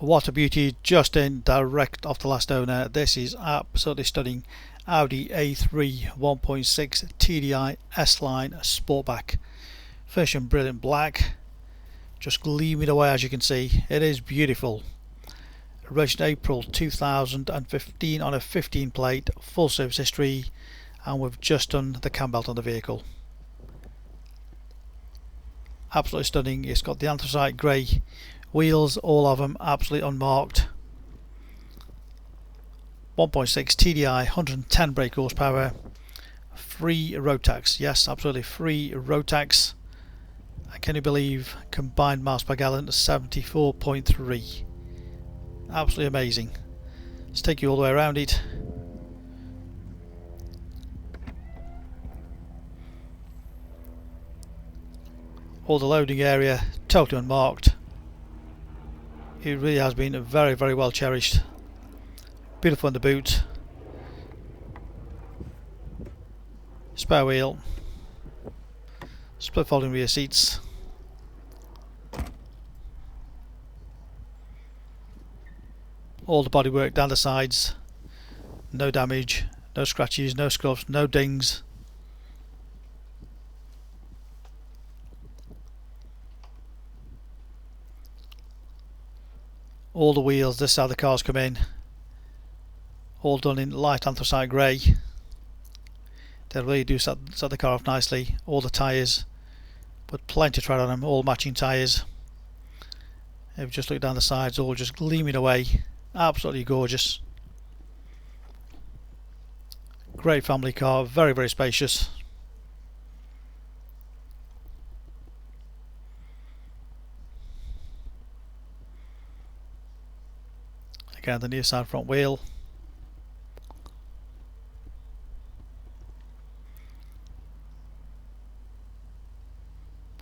What a beauty, just in, direct off the last owner. This is absolutely stunning. Audi A3 1.6 TDI S-Line Sportback. Finished in brilliant black, just gleaming away as you can see. It is beautiful. Registered April 2015 on a 15 plate, full service history, and we've just done the cambelt on the vehicle. Absolutely stunning. It's got the anthracite grey wheels, all of them absolutely unmarked. 1.6 TDI, 110 brake horsepower, free road tax. Yes, absolutely free road tax. And can you believe combined miles per gallon 74.3? Absolutely amazing. Let's take you all the way around it. All the loading area totally unmarked. It really has been very, very well cherished. Beautiful in the boot. Spare wheel. Split folding rear seats. All the bodywork down the sides. No damage, no scratches, no scuffs, no dings. All the wheels, this is how the cars come in. All done in light anthracite grey. They really do set the car off nicely. All the tyres, but plenty of tread on them, all matching tyres. If you just look down the sides, all just gleaming away. Absolutely gorgeous. Great family car, very, very spacious. Again, the near side front wheel.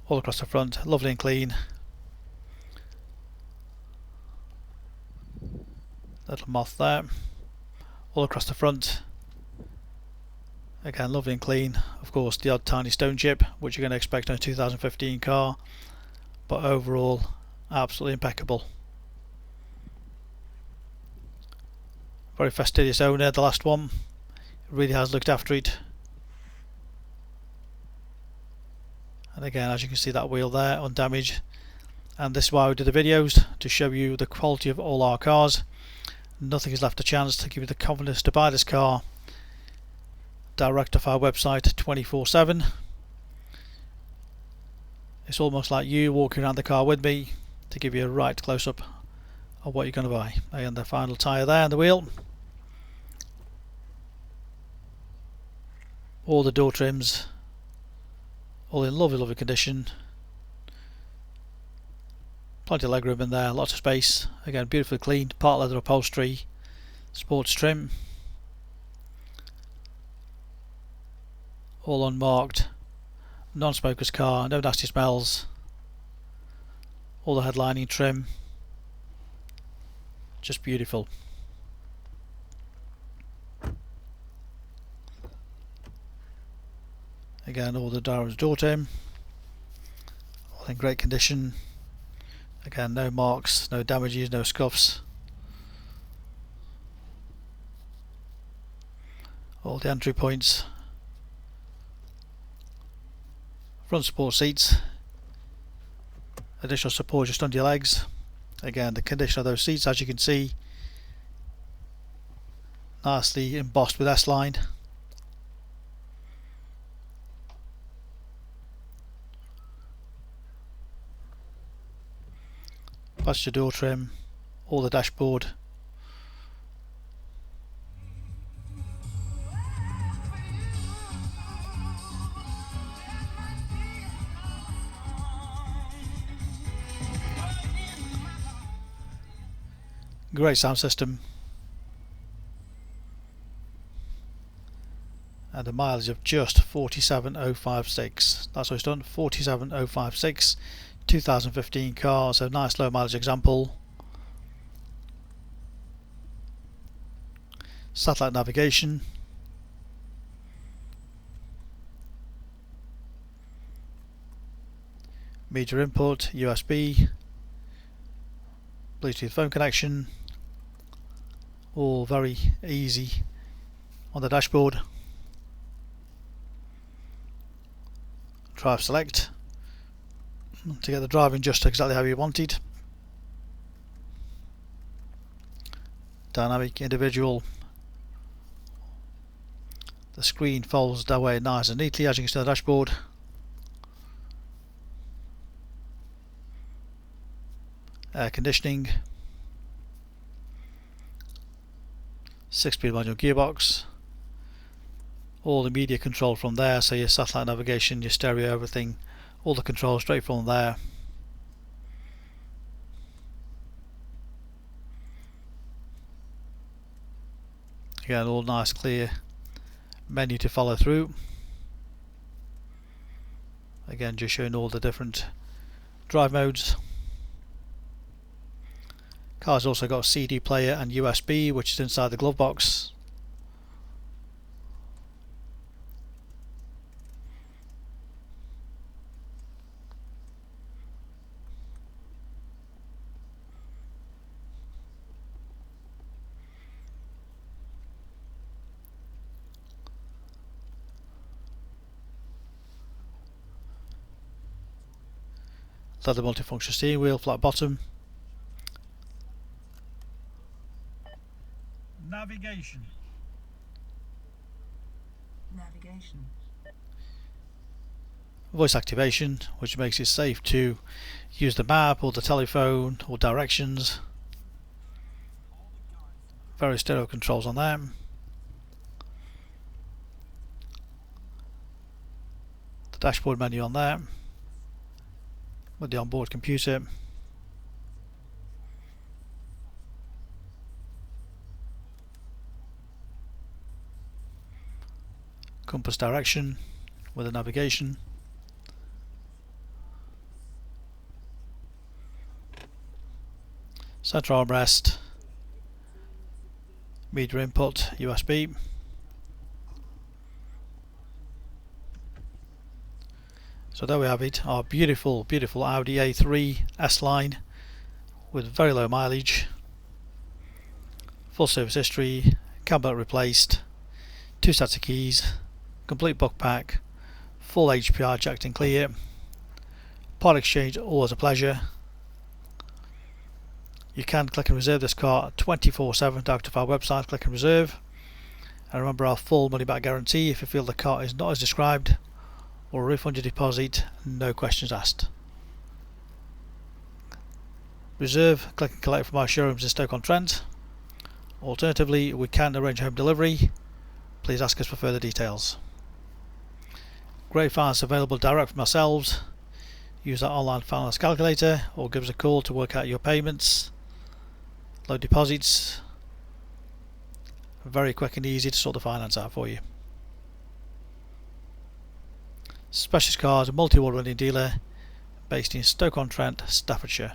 All across the front, lovely and clean. Little moth there. All across the front. Again, lovely and clean. Of course, the odd tiny stone chip, which you're going to expect on a 2015 car, but overall, absolutely impeccable. Very fastidious owner, the last one. Really has looked after it. And again, as you can see, that wheel there undamaged. And this is why we do the videos, to show you the quality of all our cars. Nothing is left a chance, to give you the confidence to buy this car direct off our website 24/7. It's almost like you walking around the car with me to give you a right close up of what you're going to buy. And the final tyre there on the wheel. All the door trims, all in lovely, lovely condition. Plenty of legroom in there, lots of space. Again, beautifully cleaned, part leather upholstery, sports trim. All unmarked, non-smoker's car, no nasty smells. All the headlining trim, just beautiful. Again, all the door trim, all in great condition. Again, no marks, no damages, no scuffs. All the entry points. Front support seats. Additional support just under your legs. Again, the condition of those seats, as you can see, nicely embossed with S-Line. Passenger door trim, all the dashboard. Great sound system. And a mileage of just 47,056. That's what it's done, 47,056. 2015 car, so nice low mileage example. Satellite navigation. Media input, USB. Bluetooth phone connection, all very easy on the dashboard. Drive select to get the driving just exactly how you want it. Dynamic, individual. The screen folds away nice and neatly as you can see on the dashboard. Air conditioning. 6-speed manual gearbox. All the media control from there, so your satellite navigation, your stereo, everything, all the controls straight from there. Again, all nice clear menu to follow through. Again, just showing all the different drive modes. Car's also got a CD player and USB, which is inside the glove box. Leather multifunctional steering wheel, flat bottom. Navigation. Voice activation, which makes it safe to use the map or the telephone or directions. Various stereo controls on there. The dashboard menu on there with the onboard computer. Compass direction with the navigation. Center armrest. Media input, USB. So there we have it, our beautiful Audi A3 S-Line with very low mileage, full service history, cambelt replaced, 2 sets of keys, complete book pack, full HPI checked and clear, part exchange always a pleasure. You can click and reserve this car 24/7 direct to our website, click and reserve, and remember our full money back guarantee if you feel the car is not as described, or refund your deposit, no questions asked. Reserve, click and collect from our showrooms in Stoke on Trent. Alternatively, we can arrange home delivery. Please ask us for further details. Great finance available direct from ourselves. Use our online finance calculator or give us a call to work out your payments. Low deposits. Very quick and easy to sort the finance out for you. Specialist Cars, a multi-award winning dealer based in Stoke-on-Trent, Staffordshire.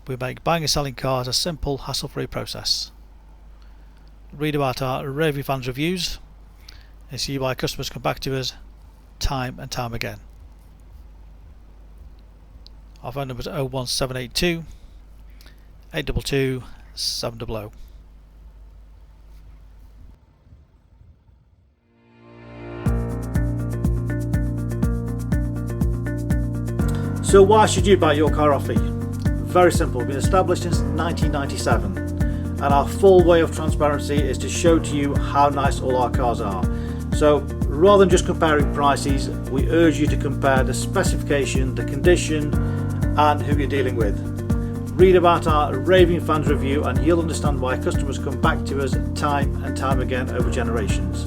We make buying and selling cars a simple, hassle-free process. Read about our raving fans reviews and see why customers come back to us time and time again. Our phone number is 01782 822 700. So why should you buy your car off me? Very simple, we've been established since 1997 and our full way of transparency is to show to you how nice all our cars are. So rather than just comparing prices, we urge you to compare the specification, the condition and who you're dealing with. Read about our raving fans review and you'll understand why customers come back to us time and time again over generations.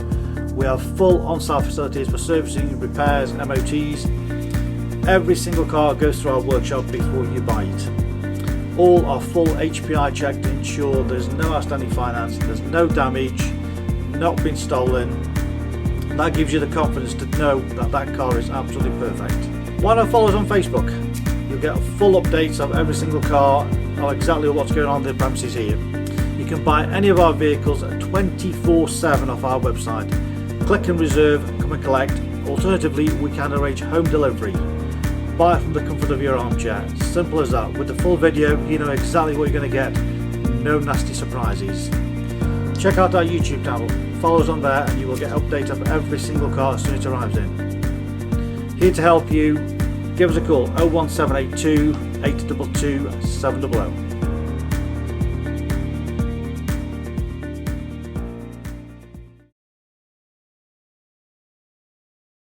We have full on-site facilities for servicing, repairs and MOTs. Every single car goes through our workshop before you buy it. All are full HPI checked to ensure there's no outstanding finance, there's no damage, not been stolen. That gives you the confidence to know that that car is absolutely perfect. Why not follow us on Facebook? You'll get full updates of every single car, of exactly what's going on in the premises here. You can buy any of our vehicles 24/7 off our website. Click and reserve, come and collect. Alternatively, we can arrange home delivery. buy it from the comfort of your armchair. Simple as that. With the full video, you know exactly what you're going to get. No nasty surprises. Check out our YouTube channel, follow us on there, and you will get updates of every single car as soon as it arrives in. Here to help you, give us a call 01782 822 700.